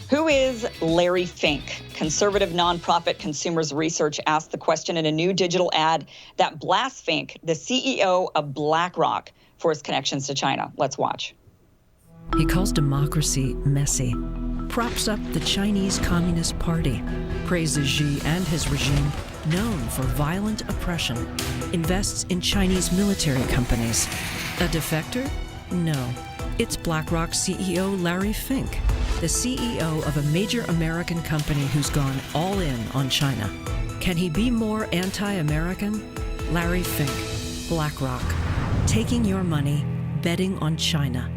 Who is Larry Fink? Conservative nonprofit Consumers Research asked the question in a new digital ad that blasts Fink, the CEO of BlackRock, for his connections to China. Let's watch. He calls democracy messy, props up the Chinese Communist Party, praises Xi and his regime, known for violent oppression, invests in Chinese military companies. A defector? No. It's BlackRock CEO Larry Fink, the CEO of a major American company who's gone all in on China. Can he be more anti-American? Larry Fink, BlackRock, taking your money, betting on China.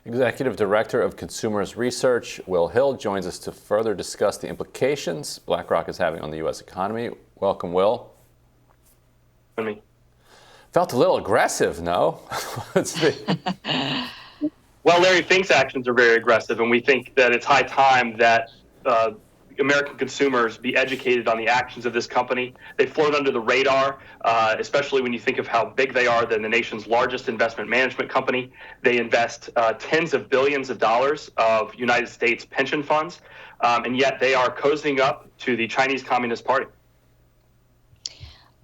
Executive Director of Consumers Research, Hild, joins us to further discuss the implications BlackRock is having on the U.S. economy. Welcome, Will. Felt a little aggressive, no? Well, Larry Fink's actions are very aggressive, and we think that it's high time that American consumers be educated on the actions of this company. They float under the radar, especially when you think of how big they are. They're the nation's largest investment management company. They invest tens of billions of dollars of United States pension funds, and yet they are cozying up to the Chinese Communist Party.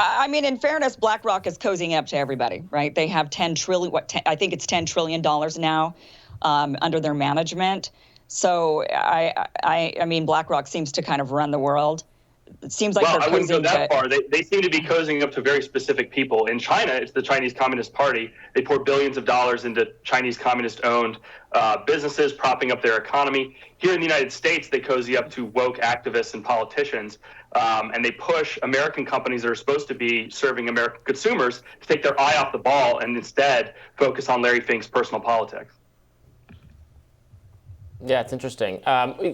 I mean, in fairness, BlackRock is cozying up to everybody, right? They have I think it's $10 trillion now under their management. So I mean, BlackRock seems to kind of run the world. It seems like they're I wouldn't go cozying that far. They seem to be cozying up to very specific people. In China, it's the Chinese Communist Party. They pour billions of dollars into Chinese communist-owned businesses, propping up their economy. Here in the United States, they cozy up to woke activists and politicians, and they push American companies that are supposed to be serving American consumers to take their eye off the ball and instead focus on Larry Fink's personal politics. Yeah, it's interesting.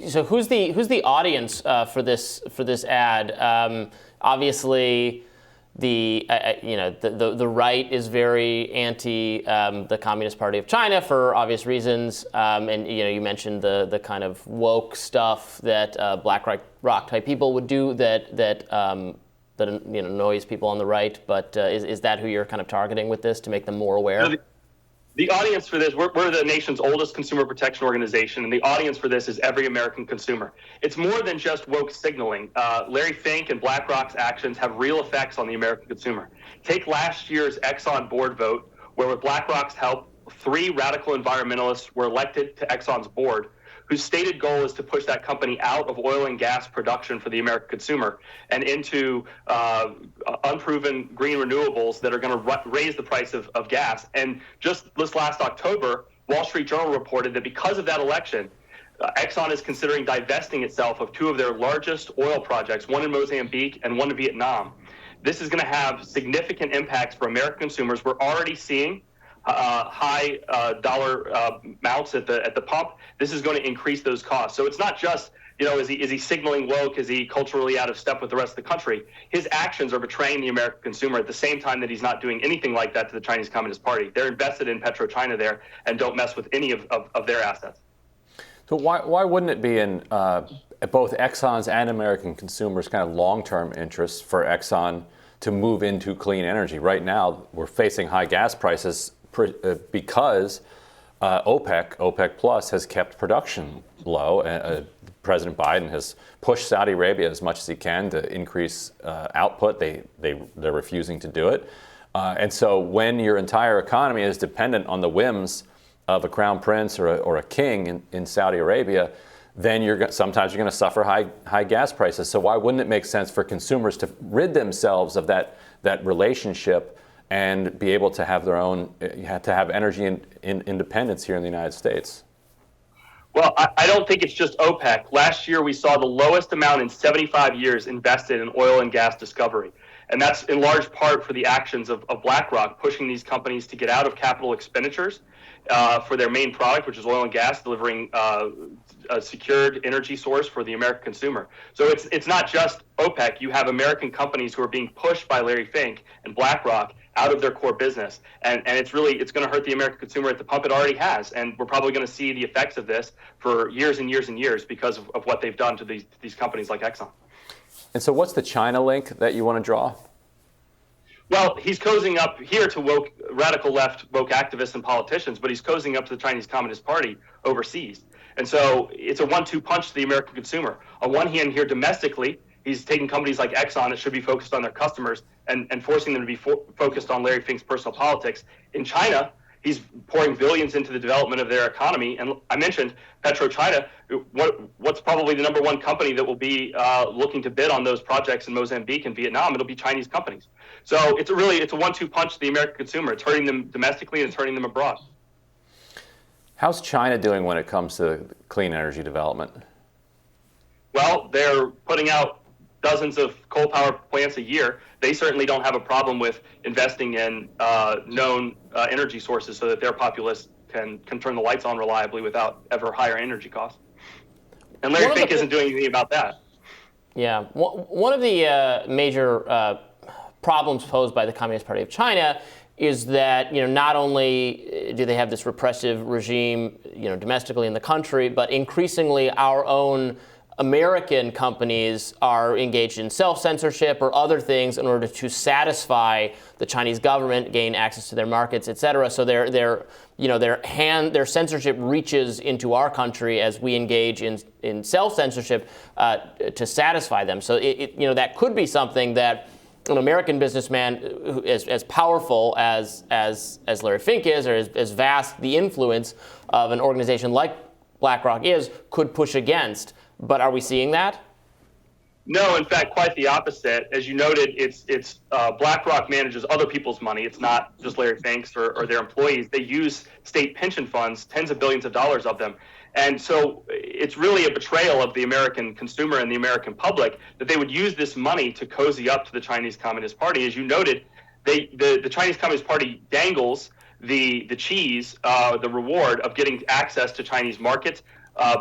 So who's the audience for this ad? Obviously, the right is very anti the Communist Party of China for obvious reasons, and you mentioned the kind of woke stuff that BlackRock type people would do that annoys people on the right. But is that who you're kind of targeting with this to make them more aware? The audience for this, we're the nation's oldest consumer protection organization, and the audience for this is every American consumer. It's more than just woke signaling. Larry Fink and BlackRock's actions have real effects on the American consumer. Take last year's Exxon board vote, where with BlackRock's help, 3 radical environmentalists were elected to Exxon's board, whose stated goal is to push that company out of oil and gas production for the American consumer and into unproven green renewables that are going to raise the price of gas. And just this last October, Wall Street Journal reported that because of that election, Exxon is considering divesting itself of 2 of their largest oil projects, one in Mozambique and one in Vietnam. This is going to have significant impacts for American consumers. We're already seeing high dollar amounts at the pump. This is going to increase those costs. So it's not just, is he signaling woke? Is he culturally out of step with the rest of the country? His actions are betraying the American consumer at the same time that he's not doing anything like that to the Chinese Communist Party. They're invested in PetroChina there and don't mess with any of their assets. So why wouldn't it be in both Exxon's and American consumers' kind of long-term interests for Exxon to move into clean energy? Right now, we're facing high gas prices because OPEC Plus has kept production low. President Biden has pushed Saudi Arabia as much as he can to increase output. They're refusing to do it. And so when your entire economy is dependent on the whims of a crown prince or a king in Saudi Arabia, then sometimes you're going to suffer high gas prices. So why wouldn't it make sense for consumers to rid themselves of that relationship and be able to have their own, to have energy independence here in the United States? Well, I don't think it's just OPEC. Last year, we saw the lowest amount in 75 years invested in oil and gas discovery. And that's in large part for the actions of BlackRock, pushing these companies to get out of capital expenditures for their main product, which is oil and gas, delivering a secured energy source for the American consumer. So it's not just OPEC. You have American companies who are being pushed by Larry Fink and BlackRock out of their core business. And it's going to hurt the American consumer at the pump. It already has. And we're probably going to see the effects of this for years and years and years because of what they've done to these companies like Exxon. And so what's the China link that you want to draw? Well, he's cozying up here to radical left woke activists and politicians, but he's cozying up to the Chinese Communist Party overseas. And so it's a 1-2 punch to the American consumer. On one hand, here domestically, he's taking companies like Exxon that should be focused on their customers and forcing them to be focused on Larry Fink's personal politics. In China, he's pouring billions into the development of their economy. And I mentioned PetroChina, what's probably the number one company that will be looking to bid on those projects in Mozambique and Vietnam. It'll be Chinese companies. So it's a 1-2 punch to the American consumer. It's hurting them domestically and it's hurting them abroad. How's China doing when it comes to clean energy development? Well, they're putting out dozens of coal power plants a year. They certainly don't have a problem with investing in known energy sources so that their populace can turn the lights on reliably without ever higher energy costs. And Larry Fink isn't doing anything about that. Yeah. One of the major problems posed by the Communist Party of China is that, not only do they have this repressive regime, domestically in the country, but increasingly our own American companies are engaged in self-censorship or other things in order to satisfy the Chinese government, gain access to their markets, et cetera. So their censorship reaches into our country as we engage in self-censorship to satisfy them. So that could be something that an American businessman who is as powerful as Larry Fink is, or as vast the influence of an organization like BlackRock is, could push against. But are we seeing that? No, in fact, quite the opposite. As you noted, it's BlackRock manages other people's money. It's not just Larry Fink's or their employees. They use state pension funds, tens of billions of dollars of them. And so it's really a betrayal of the American consumer and the American public that they would use this money to cozy up to the Chinese Communist Party. As you noted, the Chinese Communist Party dangles the cheese, the reward of getting access to Chinese markets.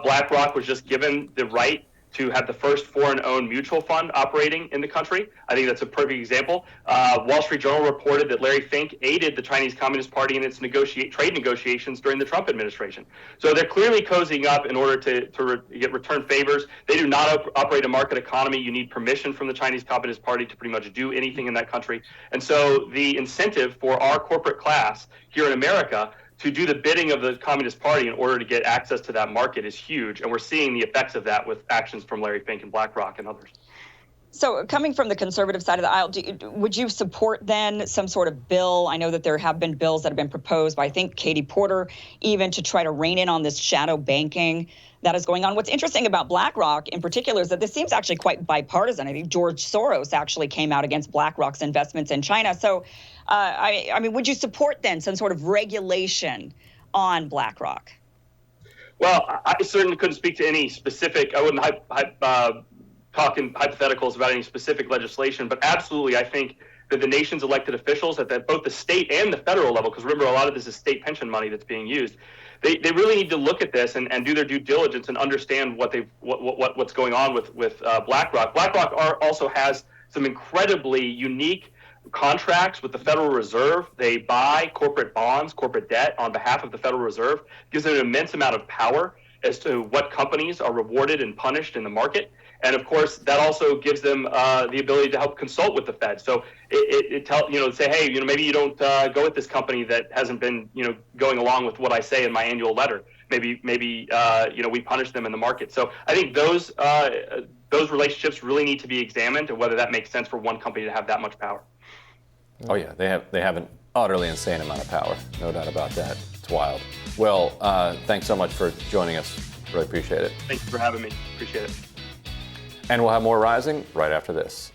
BlackRock was just given the right to have the first foreign-owned mutual fund operating in the country. I think that's a perfect example. Wall Street Journal reported that Larry Fink aided the Chinese Communist Party in its trade negotiations during the Trump administration. So they're clearly cozying up in order to get return favors. They do not operate a market economy. You need permission from the Chinese Communist Party to pretty much do anything in that country. And so the incentive for our corporate class here in America to do the bidding of the Communist Party in order to get access to that market is huge. And we're seeing the effects of that with actions from Larry Fink and BlackRock and others. So coming from the conservative side of the aisle, would you support then some sort of bill? I know that there have been bills that have been proposed by, I think, Katie Porter, even to try to rein in on this shadow banking that is going on. What's interesting about BlackRock in particular is that this seems actually quite bipartisan. I think George Soros actually came out against BlackRock's investments in China. So, I mean, would you support then some sort of regulation on BlackRock? Well, I certainly couldn't speak to any specific. I wouldn't talk in hypotheticals about any specific legislation, but absolutely, I think that the nation's elected officials at both the state and the federal level, because remember, a lot of this is state pension money that's being used. They really need to look at this and do their due diligence and understand what's going on with BlackRock. BlackRock also has some incredibly unique contracts with the Federal Reserve. They buy corporate bonds, corporate debt on behalf of the Federal Reserve. It gives them an immense amount of power as to what companies are rewarded and punished in the market. And of course, that also gives them the ability to help consult with the Fed. So it say, hey, maybe you don't go with this company that hasn't been, going along with what I say in my annual letter. Maybe we punish them in the market. So I think those relationships really need to be examined, and whether that makes sense for one company to have that much power. Oh yeah, they have an utterly insane amount of power. No doubt about that. It's wild. Well, thanks so much for joining us. Really appreciate it. Thank you for having me. Appreciate it. And we'll have more Rising right after this.